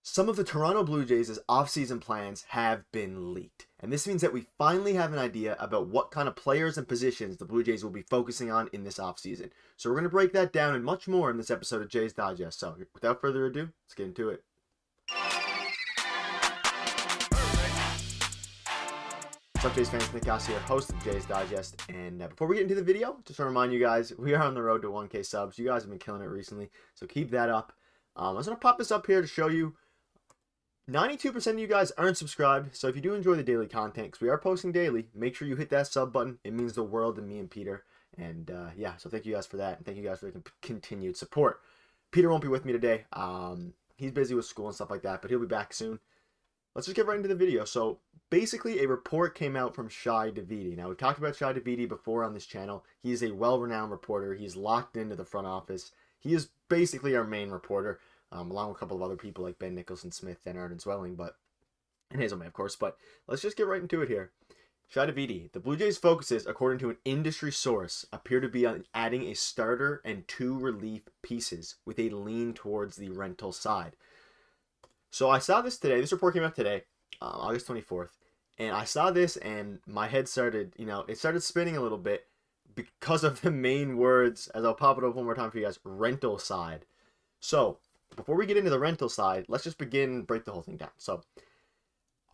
Some of the Toronto Blue Jays' offseason plans have been leaked, and this means that we finally have an idea about what kind of players and positions the Blue Jays will be focusing on in this offseason. So we're going to break that down and much more in this episode of Jays Digest. So without further ado, let's get into it. What's up, Jays fans? Nick Gosse here, host of Jays Digest. And before we get into the video, just want to remind you guys, we are on the road to 1K subs. You guys have been killing it recently, so keep that up. I was going to pop this up here to show you 92% of you guys aren't subscribed, so if you do enjoy the daily content, because we are posting daily, make sure you hit that sub button. It means the world to me and Peter. And yeah, so thank you guys for that, and thank you guys for the continued support. Peter won't be with me today. He's busy with school and stuff like that, but he'll be back soon. Let's just get right into the video. So basically, a report came out from Shi Davidi. Now, we've talked about Shi Davidi before on this channel. He's a well-renowned reporter. He's locked into the front office. He is basically our main reporter. Along with a couple of other people like Ben Nicholson Smith and Arden Swelling, and Hazelman, of course. But let's just get right into it here. Shi Davidi, the Blue Jays' focuses, according to an industry source, appear to be on adding a starter and 2 relief pieces with a lean towards the rental side. So I saw this today. This report came out today, August 24th, and I saw this and my head started, it started spinning a little bit because of the main words, as I'll pop it up one more time for you guys, rental side. So before we get into the rental side, let's just break the whole thing down. So,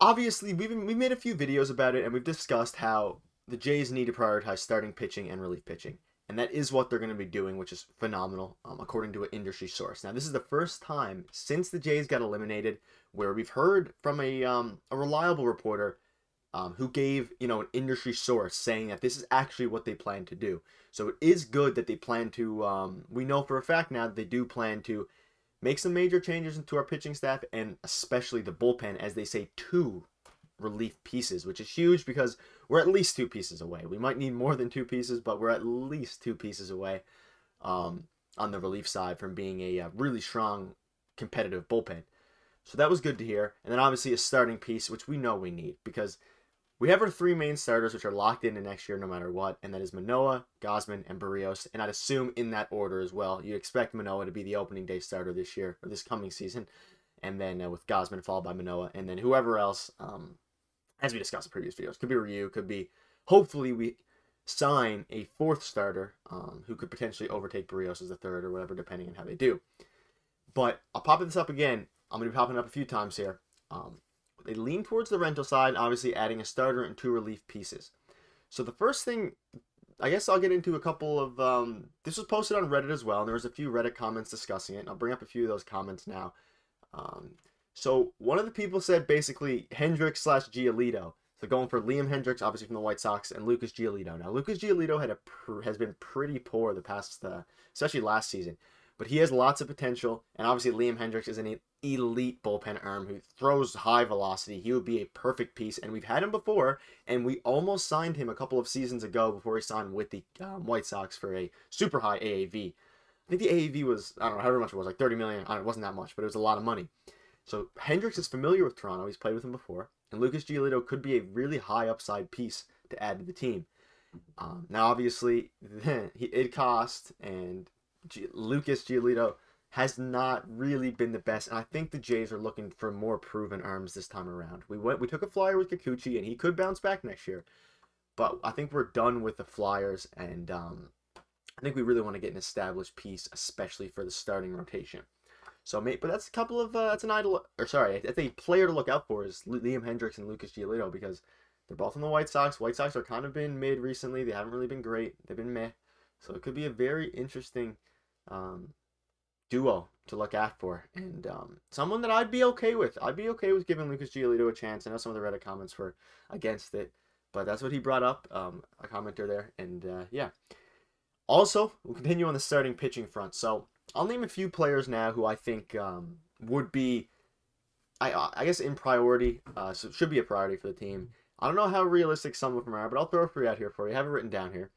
obviously, we've made a few videos about it, and we've discussed how the Jays need to prioritize starting pitching and relief pitching. And that is what they're going to be doing, which is phenomenal, according to an industry source. Now, this is the first time since the Jays got eliminated where we've heard from a reliable reporter who gave, an industry source saying that this is actually what they plan to do. So, it is good that they plan to, we know for a fact now that they do plan to make some major changes into our pitching staff and especially the bullpen, as they say, 2 relief pieces, which is huge because we're at least 2 pieces away. We might need more than 2 pieces, but we're at least 2 pieces away on the relief side from being a really strong competitive bullpen. So that was good to hear. And then obviously a starting piece, which we know we need because we have our 3 main starters, which are locked into next year no matter what, and that is Manoah, Gausman, and Berrios, and I'd assume in that order as well. You expect Manoah to be the opening day starter this year, or this coming season, and then with Gausman followed by Manoah, and then whoever else, as we discussed in previous videos, could be Ryu, could be, hopefully we sign a 4th starter who could potentially overtake Berrios as the 3rd or whatever, depending on how they do. But I'll pop this up again. I'm going to be popping up a few times here. They lean towards the rental side, obviously adding a starter and 2 relief pieces. So the first thing, I guess I'll get into a couple of, this was posted on Reddit as well, and there was a few Reddit comments discussing it, and I'll bring up a few of those comments now. So one of the people said basically Hendricks / Giolito. So going for Liam Hendricks, obviously from the White Sox, and Lucas Giolito. Now Lucas Giolito has been pretty poor the past, especially last season. But he has lots of potential, and obviously Liam Hendricks is an elite bullpen arm who throws high velocity. He would be a perfect piece, and we've had him before, and we almost signed him a couple of seasons ago before he signed with the White Sox for a super high AAV. I think the AAV was, I don't know, however much it was, like 30 million. I don't know, it wasn't that much, but it was a lot of money. So Hendricks is familiar with Toronto. He's played with him before, and Lucas Giolito could be a really high upside piece to add to the team. Now, obviously, it cost, and Lucas Giolito has not really been the best, and I think the Jays are looking for more proven arms this time around. We took a flyer with Kikuchi, and he could bounce back next year, but I think we're done with the flyers, and I think we really want to get an established piece, especially for the starting rotation. So, but that's a couple of that's a player to look out for is Liam Hendricks and Lucas Giolito because they're both on the White Sox. White Sox are kind of been mid recently. They haven't really been great. They've been meh. So it could be a very interesting duo to look out for, and someone that I'd be okay with. I'd be okay with giving Lucas Giolito a chance. I know some of the Reddit comments were against it, but that's what he brought up, a commenter there, and yeah. Also, we'll continue on the starting pitching front. So I'll name a few players now who I think would be, I guess, in priority. So it should be a priority for the team. I don't know how realistic some of them are, but I'll throw a few out here for you. I have it written down here.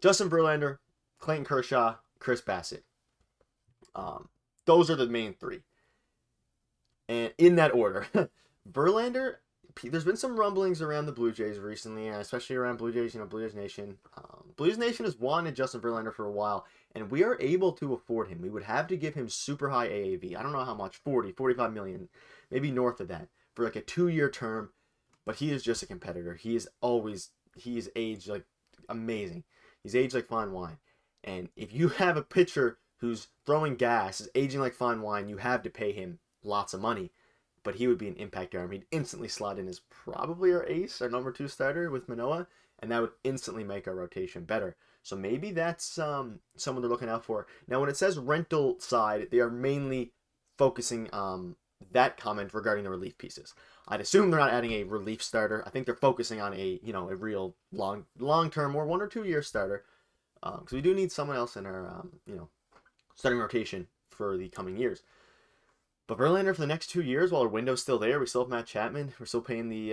Justin Verlander, Clayton Kershaw, Chris Bassett. Those are the main 3. And in that order. Verlander, there's been some rumblings around the Blue Jays recently, especially around Blue Jays, Blue Jays Nation. Blue Jays Nation has wanted Justin Verlander for a while, and we are able to afford him. We would have to give him super high AAV. I don't know how much, 40, 45 million, maybe north of that for like a 2-year term, but he is just a competitor. He is aged like amazing. He's aged like fine wine. And if you have a pitcher who's throwing gas, is aging like fine wine, you have to pay him lots of money. But he would be an impact arm. He'd instantly slot in as probably our ace, our number 2 starter with Manoah, and that would instantly make our rotation better. So maybe that's someone they're looking out for. Now, when it says rental side, they are mainly focusing that comment regarding the relief pieces. I'd assume they're not adding a relief starter. I think they're focusing on a real long-term or 1 or 2 year starter, because we do need someone else in our starting rotation for the coming years. But Verlander for the next 2 years, while our window's still there, we still have Matt Chapman. We're still paying the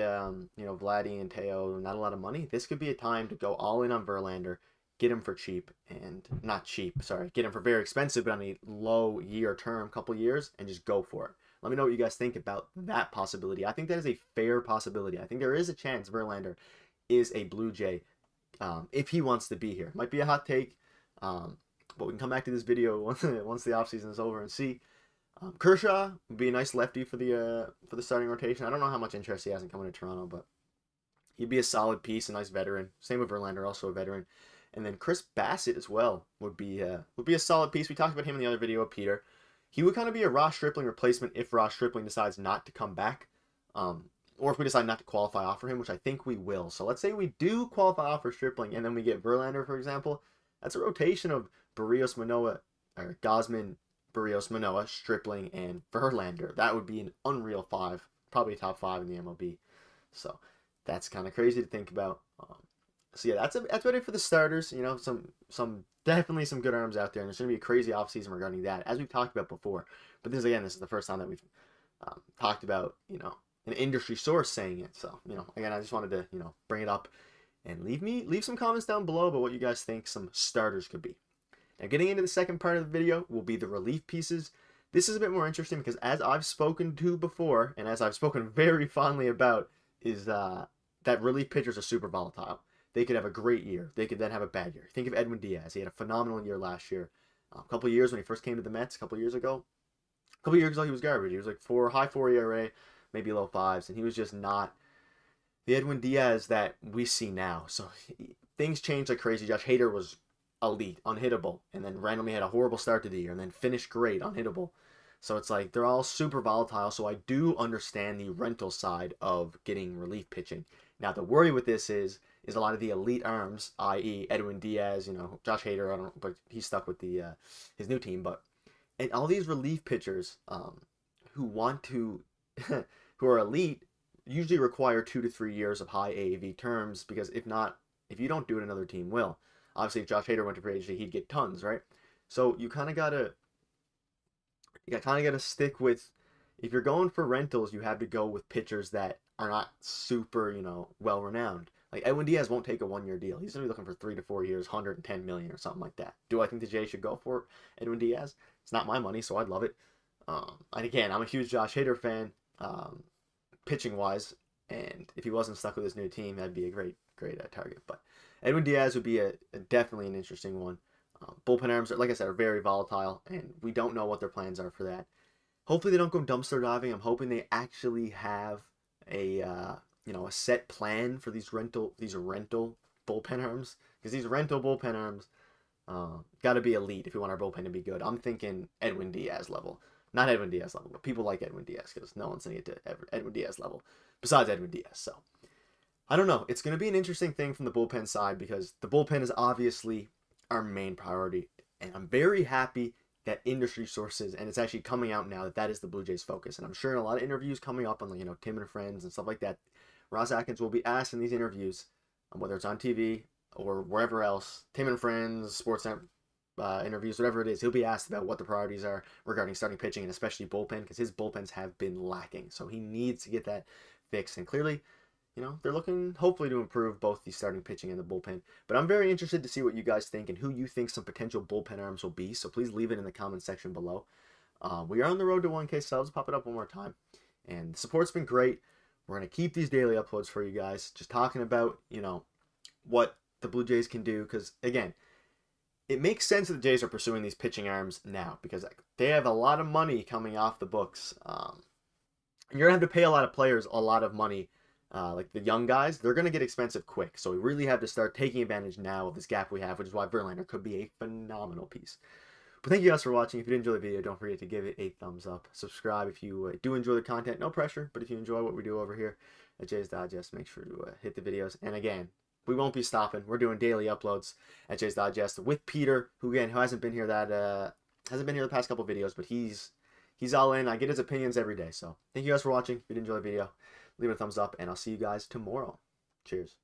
Vladdy and Teo not a lot of money. This could be a time to go all in on Verlander, get him for cheap, and not cheap, sorry, get him for very expensive, but on a low year term, couple years, and just go for it. Let me know what you guys think about that possibility. I think that is a fair possibility. I think there is a chance Verlander is a Blue Jay if he wants to be here. Might be a hot take, but we can come back to this video once the offseason is over and see. Kershaw would be a nice lefty for the starting rotation. I don't know how much interest he has in coming to Toronto, but he'd be a solid piece, a nice veteran. Same with Verlander, also a veteran. And then Chris Bassett as well would be a solid piece. We talked about him in the other video with Peter. He would kind of be a Ross Stripling replacement if Ross Stripling decides not to come back, or if we decide not to qualify off for him, which I think we will. So let's say we do qualify off for Stripling, and then we get Verlander, for example. That's a rotation of Barrios, Manoah, or Gausman, Barrios, Manoah, Stripling, and Verlander. That would be an unreal 5, probably a top 5 in the MLB. So that's kind of crazy to think about. So yeah, that's about it for the starters. Definitely some good arms out there, and there's going to be a crazy offseason regarding that, as we've talked about before. But this is the first time that we've talked about an industry source saying it. So again, I just wanted to bring it up, and leave some comments down below about what you guys think some starters could be. Now, getting into the second part of the video will be the relief pieces. This is a bit more interesting because, as I've spoken to before, and as I've spoken very fondly about, is that relief pitchers are super volatile. They could have a great year. They could then have a bad year. Think of Edwin Diaz. He had a phenomenal year last year. A couple of years when he first came to the Mets, a couple of years ago, he was garbage. He was like high 4 ERA, maybe low 5s, and he was just not the Edwin Diaz that we see now. So things changed like crazy. Josh Hader was elite, unhittable, and then randomly had a horrible start to the year, and then finished great, unhittable. So it's like they're all super volatile. So I do understand the rental side of getting relief pitching. Now the worry with this is a lot of the elite arms, i.e. Edwin Diaz, Josh Hader, I don't know, but he's stuck with his new team. And all these relief pitchers who are elite usually require 2 to 3 years of high AAV terms, because if you don't do it, another team will. Obviously, if Josh Hader went to free agency, he'd get tons, right? So you kind of gotta stick with, if you're going for rentals, you have to go with pitchers that are not super, well renowned. Like Edwin Diaz won't take a 1-year deal. He's gonna be looking for 3 to 4 years, 110 million or something like that. Do I think the Jays should go for Edwin Diaz? It's not my money, so I'd love it. And again, I'm a huge Josh Hader fan, pitching wise, and if he wasn't stuck with his new team, that'd be a great target. But Edwin Diaz would be definitely an interesting one. Bullpen arms, like I said, are very volatile, and we don't know what their plans are for that. Hopefully they don't go dumpster diving. I'm hoping they actually have a set plan for these rental bullpen arms, because these rental bullpen arms got to be elite if we want our bullpen to be good. I'm thinking Edwin Diaz level. Not Edwin Diaz level, but people like Edwin Diaz, because no one's going to get to Edwin Diaz level besides Edwin Diaz. So I don't know. It's going to be an interesting thing from the bullpen side, because the bullpen is obviously our main priority. And I'm very happy that industry sources, and it's actually coming out now, that is the Blue Jays' focus. And I'm sure in a lot of interviews coming up on, Tim and Friends and stuff like that, Ross Atkins will be asked in these interviews, whether it's on TV or wherever else, Tim and Friends, Sportsnet interviews, whatever it is, he'll be asked about what the priorities are regarding starting pitching, and especially bullpen, because his bullpens have been lacking. So he needs to get that fixed. And clearly, they're looking hopefully to improve both the starting pitching and the bullpen. But I'm very interested to see what you guys think and who you think some potential bullpen arms will be. So please leave it in the comment section below. We are on the road to 1K subs. Pop it up one more time. And the support's been great. We're going to keep these daily uploads for you guys. Just talking about, what the Blue Jays can do. Because, again, it makes sense that the Jays are pursuing these pitching arms now because like, they have a lot of money coming off the books. And you're going to have to pay a lot of players a lot of money. Like the young guys, they're going to get expensive quick. So we really have to start taking advantage now of this gap we have, which is why Verlander could be a phenomenal piece. But thank you guys for watching. If you did enjoy the video, don't forget to give it a thumbs up. Subscribe if you do enjoy the content. No pressure, but if you enjoy what we do over here at Jays Digest, make sure to hit the videos. And again, we won't be stopping. We're doing daily uploads at Jays Digest with Peter, who again who hasn't been here the past couple videos, but he's all in. I get his opinions every day. So thank you guys for watching. If you did enjoy the video, leave it a thumbs up, and I'll see you guys tomorrow. Cheers.